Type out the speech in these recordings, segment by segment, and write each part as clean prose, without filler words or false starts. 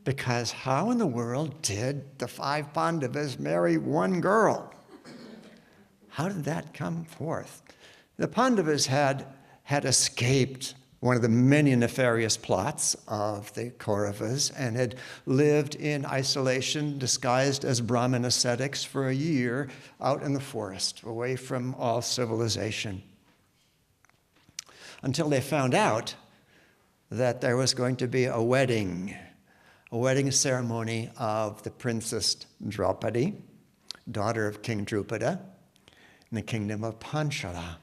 Because how in the world did the 5 Pandavas marry one girl? How did that come forth? The Pandavas had escaped one of the many nefarious plots of the Kauravas and had lived in isolation, disguised as Brahmin ascetics for a year out in the forest, away from all civilization. Until they found out that there was going to be a wedding ceremony of the Princess Draupadi, daughter of King Drupada, in the kingdom of Panchala.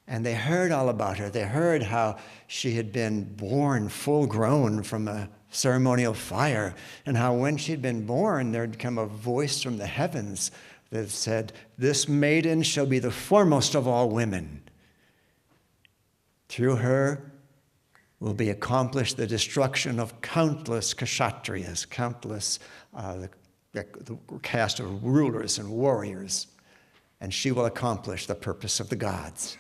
And they heard all about her. They heard how she had been born full grown from a ceremonial fire, and how when she'd been born, there had come a voice from the heavens that said, "This maiden shall be the foremost of all women. Through her will be accomplished the destruction of countless kshatriyas, countless the caste of rulers and warriors, and she will accomplish the purpose of the gods."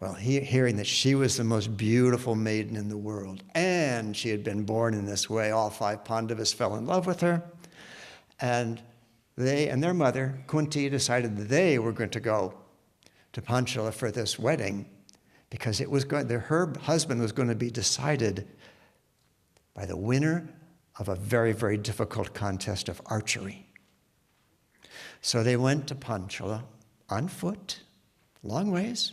Well, hearing that she was the most beautiful maiden in the world, and she had been born in this way, all 5 Pandavas fell in love with her, and they and their mother, Kunti, decided that they were going to go to Panchala for this wedding, because it was her husband was going to be decided by the winner of a very, very difficult contest of archery. So they went to Panchala on foot, long ways.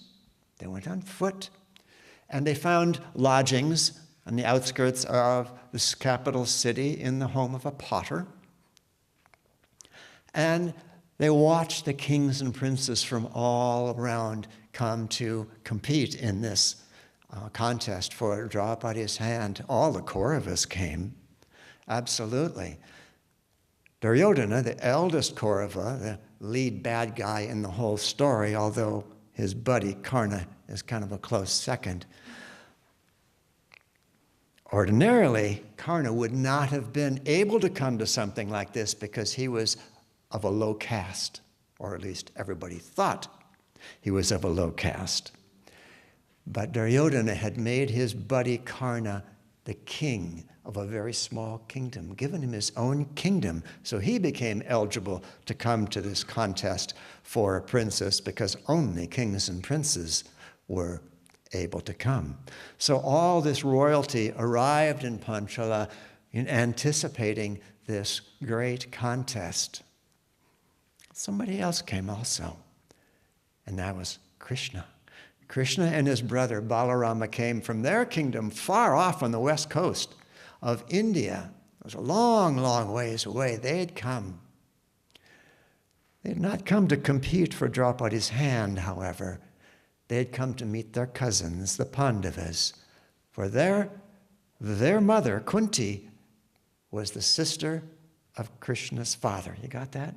They went on foot, and they found lodgings on the outskirts of this capital city in the home of a potter. And they watched the kings and princes from all around come to compete in this contest for Draupadi's hand. All the Kauravas came, absolutely. Duryodhana, the eldest Kaurava, the lead bad guy in the whole story, although his buddy Karna is kind of a close second. Ordinarily, Karna would not have been able to come to something like this because he was of a low caste, or at least everybody thought he was of a low caste. But Duryodhana had made his buddy Karna the king of a very small kingdom, given him his own kingdom. So he became eligible to come to this contest for a princess because only kings and princes were able to come. So all this royalty arrived in Panchala in anticipating this great contest. Somebody else came also, and that was Krishna. Krishna and his brother Balarama came from their kingdom far off on the west coast of India. It was a long, long ways away. They had come. They had not come to compete for Draupadi's hand, however. They had come to meet their cousins, the Pandavas, for their mother, Kunti, was the sister of Krishna's father. You got that?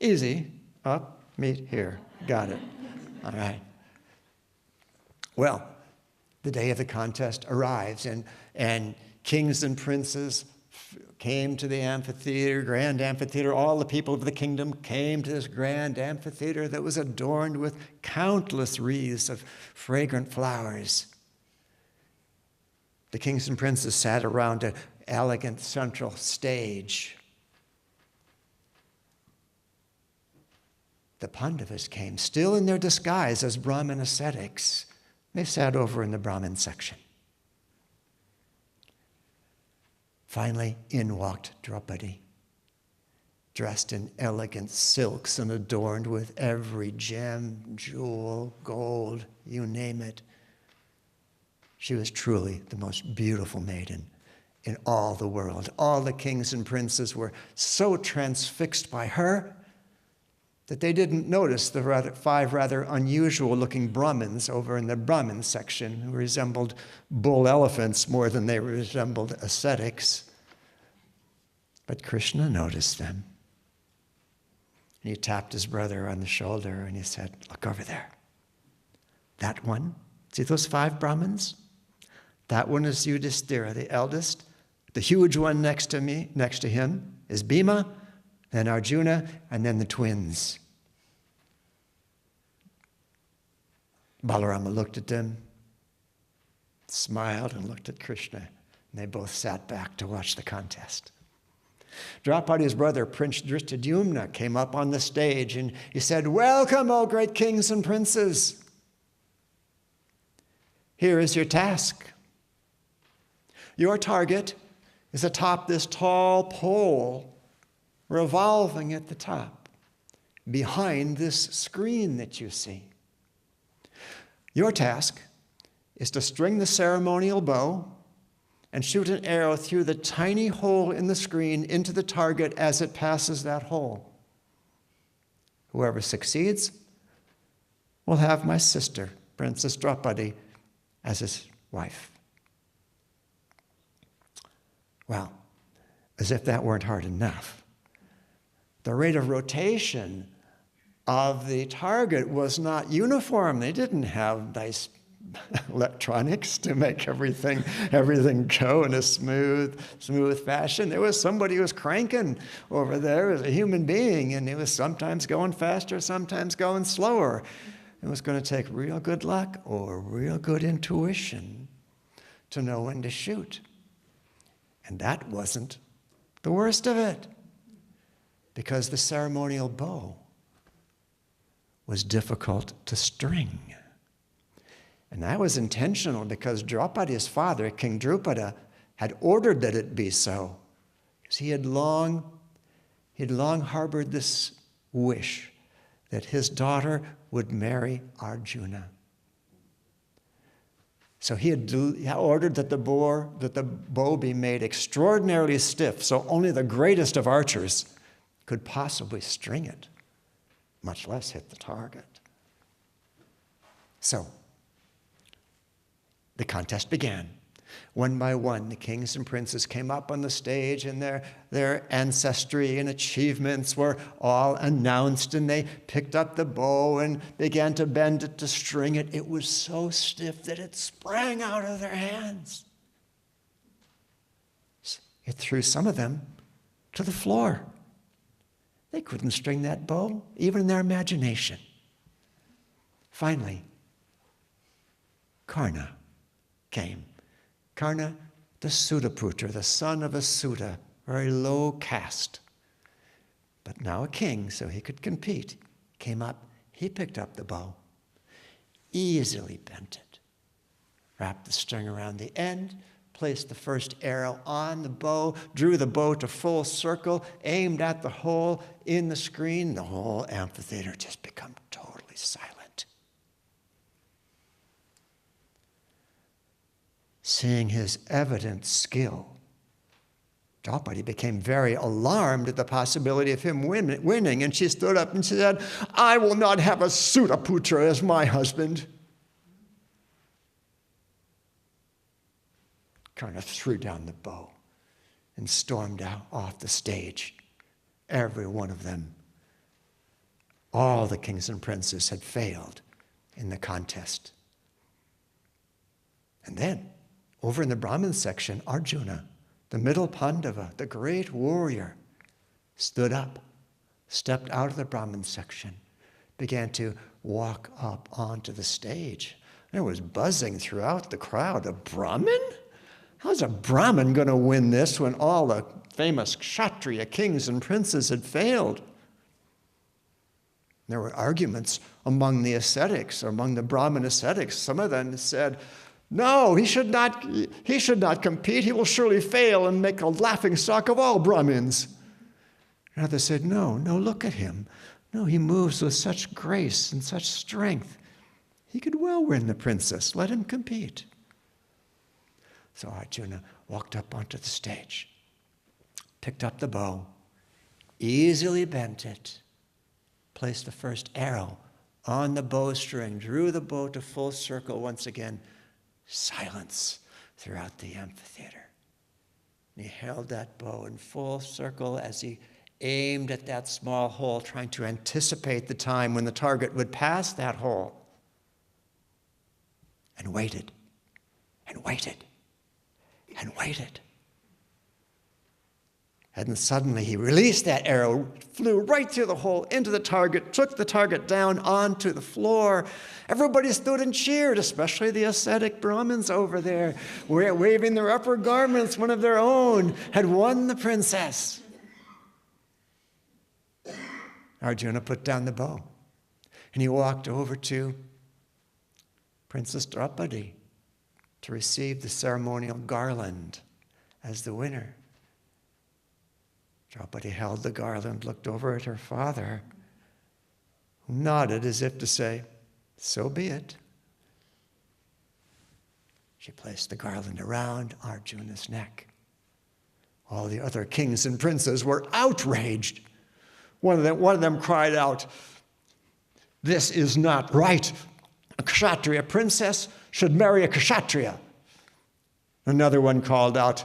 Easy. Up, meet here. Got it. All right. Well, the day of the contest arrives, and kings and princes came to the amphitheater, grand amphitheater. All the people of the kingdom came to this grand amphitheater that was adorned with countless wreaths of fragrant flowers. The kings and princes sat around an elegant central stage. The Pandavas came, still in their disguise as Brahmin ascetics. They sat over in the Brahmin section. Finally, in walked Draupadi, dressed in elegant silks and adorned with every gem, jewel, gold, you name it. She was truly the most beautiful maiden in all the world. All the kings and princes were so transfixed by her that they didn't notice the 5 rather unusual-looking Brahmins over in the Brahmin section who resembled bull elephants more than they resembled ascetics. But Krishna noticed them. And he tapped his brother on the shoulder and he said, "Look over there. That one, see those 5 Brahmins? That one is Yudhishthira, the eldest. The huge one next to him is Bhima, then Arjuna, and then the twins." Balarama looked at them. smiled and looked at Krishna, and they both sat back to watch the contest. Draupadi's brother, Prince Dhristadyumna, came up on the stage and he said, "Welcome, O great kings and princes. Here is your task. Your target is atop this tall pole revolving at the top, behind this screen that you see. Your task is to string the ceremonial bow and shoot an arrow through the tiny hole in the screen into the target as it passes that hole. Whoever succeeds will have my sister, Princess Draupadi, as his wife." Well, as if that weren't hard enough, the rate of rotation of the target was not uniform. They didn't have nice electronics to make everything go in a smooth fashion. There was somebody who was cranking over there as a human being, and it was sometimes going faster, sometimes going slower. It was going to take real good luck or real good intuition to know when to shoot. And that wasn't the worst of it, because the ceremonial bow was difficult to string. And that was intentional, because Draupadi's father, King Drupada, had ordered that it be so. Because he had long harbored this wish that his daughter would marry Arjuna. So he had ordered that the bow be made extraordinarily stiff, so only the greatest of archers could possibly string it, much less hit the target. So the contest began. One by one, the kings and princes came up on the stage, and their ancestry and achievements were all announced, and they picked up the bow and began to bend it to string it. It was so stiff that it sprang out of their hands. It threw some of them to the floor. They couldn't string that bow, even in their imagination. Finally, Karna came. Karna, the Sudaputra, the son of a Suda, very low caste, but now a king, so he could compete. Came up, he picked up the bow, easily bent it, wrapped the string around the end, placed the first arrow on the bow, drew the bow to full circle, aimed at the hole in the screen. The whole amphitheater just became totally silent. Seeing his evident skill, Draupadi became very alarmed at the possibility of him winning, and she stood up and said, "I will not have a Sudaputra as my husband." Karna threw down the bow and stormed out off the stage. Every one of them, all the kings and princes, had failed in the contest. And then, over in the Brahmin section, Arjuna, the middle Pandava, the great warrior, stood up, stepped out of the Brahmin section, began to walk up onto the stage. There was buzzing throughout the crowd. A Brahmin? How's a Brahmin going to win this when all the famous Kshatriya kings and princes had failed? There were arguments among the ascetics, or among the Brahmin ascetics. Some of them said, "No, he should not compete. He will surely fail and make a laughingstock of all Brahmins." And others said, no, look at him. No, he moves with such grace and such strength. He could well win the princess. Let him compete. So Arjuna walked up onto the stage, picked up the bow, easily bent it, placed the first arrow on the bowstring, drew the bow to full circle once again. Silence throughout the amphitheater. And he held that bow in full circle as he aimed at that small hole, trying to anticipate the time when the target would pass that hole. And waited, and waited, and waited. And then suddenly he released that arrow, flew right through the hole into the target, took the target down onto the floor. Everybody stood and cheered, especially the ascetic Brahmins over there, waving their upper garments. One of their own had won the princess. Arjuna put down the bow, and he walked over to Princess Draupadi to receive the ceremonial garland as the winner. Draupadi held the garland, looked over at her father, who nodded as if to say, "So be it." She placed the garland around Arjuna's neck. All the other kings and princes were outraged. One of them cried out, "This is not right. A Kshatriya princess should marry a Kshatriya." Another one called out,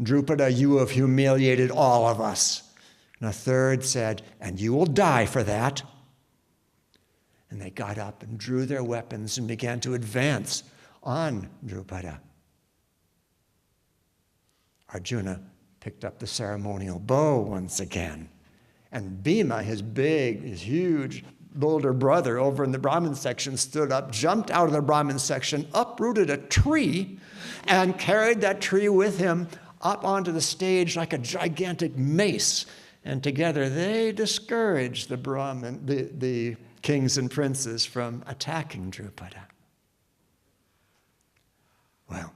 "Drupada, you have humiliated all of us." And a third said, "And you will die for that." And they got up and drew their weapons and began to advance on Drupada. Arjuna picked up the ceremonial bow once again. And Bhima, his huge, older brother over in the Brahmin section, stood up, jumped out of the Brahmin section, uprooted a tree, and carried that tree with him up onto the stage like a gigantic mace. And together they discouraged the kings and princes from attacking Drupada. Well,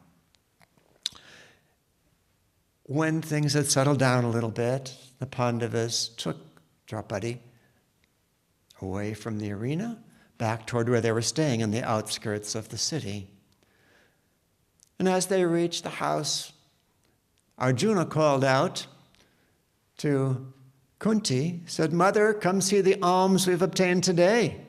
when things had settled down a little bit, the Pandavas took Draupadi away from the arena, back toward where they were staying in the outskirts of the city. And as they reached the house, Arjuna called out to Kunti, said, "Mother, come see the alms we've obtained today."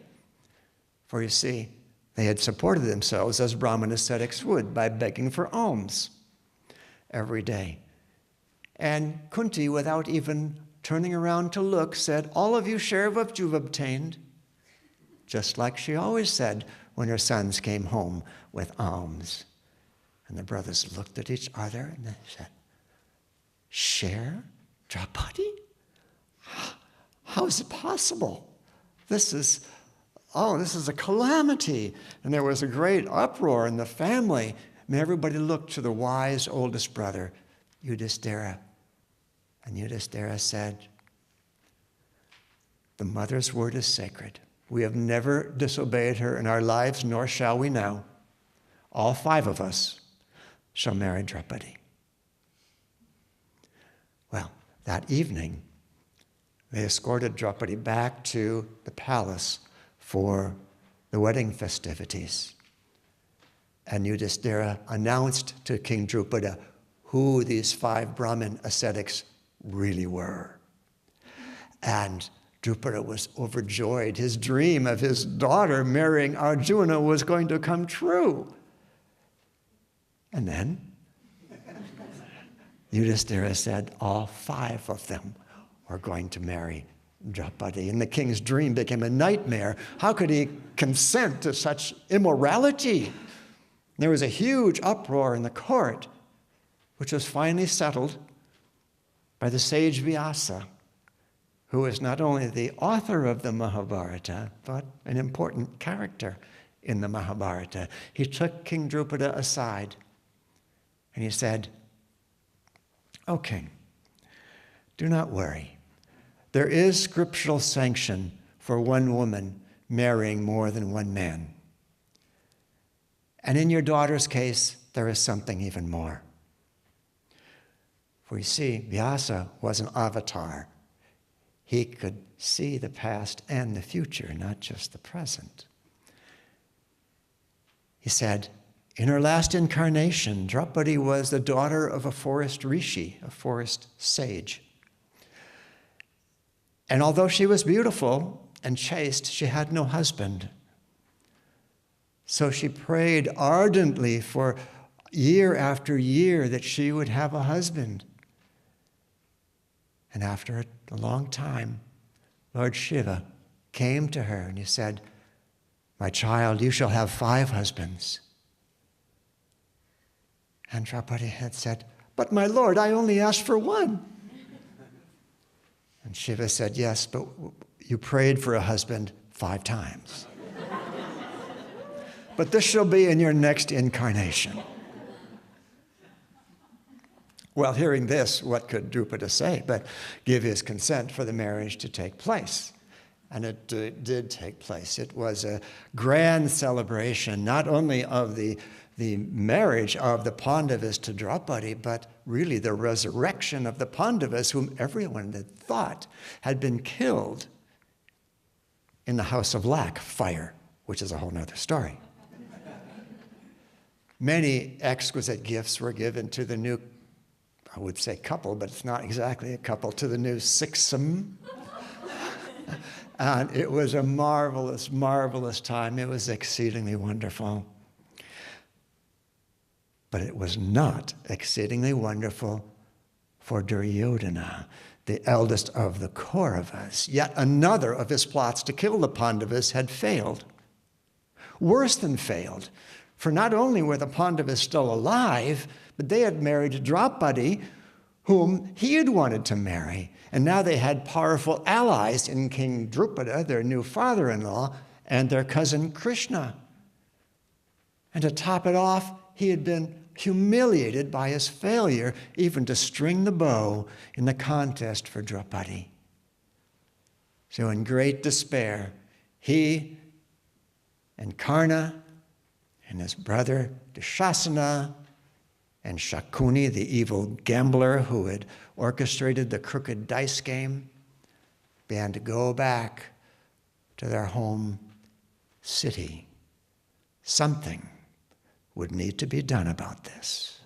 For you see, they had supported themselves as Brahmin ascetics would by begging for alms every day. And Kunti, without even turning around to look, said, "All of you share what you've obtained," just like she always said when her sons came home with alms. And the brothers looked at each other and they said, "Share Draupadi? How is it possible? This is a calamity." And there was a great uproar in the family. And everybody looked to the wise oldest brother, Yudhishthira. And Yudhishthira said, "The mother's word is sacred. We have never disobeyed her in our lives, nor shall we now. All 5 of us shall marry Draupadi." Well, that evening, they escorted Draupadi back to the palace for the wedding festivities. And Yudhishthira announced to King Drupada who these 5 Brahmin ascetics really were. And Drupada was overjoyed. His dream of his daughter marrying Arjuna was going to come true. And then Yudhishthira said all 5 of them were going to marry Draupadi. And the king's dream became a nightmare. How could he consent to such immorality? There was a huge uproar in the court, which was finally settled by the sage Vyasa, who is not only the author of the Mahabharata, but an important character in the Mahabharata. He took King Drupada aside and he said, "O king, do not worry. There is scriptural sanction for one woman marrying more than one man. And in your daughter's case, there is something even more. For you see, Vyasa was an avatar. He could see the past and the future, not just the present. He said, in her last incarnation, Draupadi was the daughter of a forest rishi, a forest sage. And although she was beautiful and chaste, she had no husband. So she prayed ardently for year after year that she would have a husband. And after a long time, Lord Shiva came to her and he said, my child, you shall have 5 husbands. And Draupadi had said, but my Lord, I only asked for one. And Shiva said, yes, but you prayed for a husband 5 times. But this shall be in your next incarnation. Well, hearing this, what could Drupada say but give his consent for the marriage to take place? And it did take place. It was a grand celebration, not only of the marriage of the Pandavas to Draupadi, but really the resurrection of the Pandavas, whom everyone had thought had been killed in the house of lack, fire, which is a whole nother story. Many exquisite gifts were given to the new, I would say couple, but it's not exactly a couple, to the new sixum. And it was a marvelous, marvelous time. It was exceedingly wonderful. But it was not exceedingly wonderful for Duryodhana, the eldest of the Kauravas. Yet another of his plots to kill the Pandavas had failed. Worse than failed, for not only were the Pandavas still alive, but they had married Draupadi, whom he had wanted to marry. And now they had powerful allies in King Drupada, their new father-in-law, and their cousin Krishna. And to top it off, he had been humiliated by his failure even to string the bow in the contest for Draupadi. So in great despair, he and Karna and his brother Dushasana and Shakuni, the evil gambler who had orchestrated the crooked dice game, began to go back to their home city. Something would need to be done about this.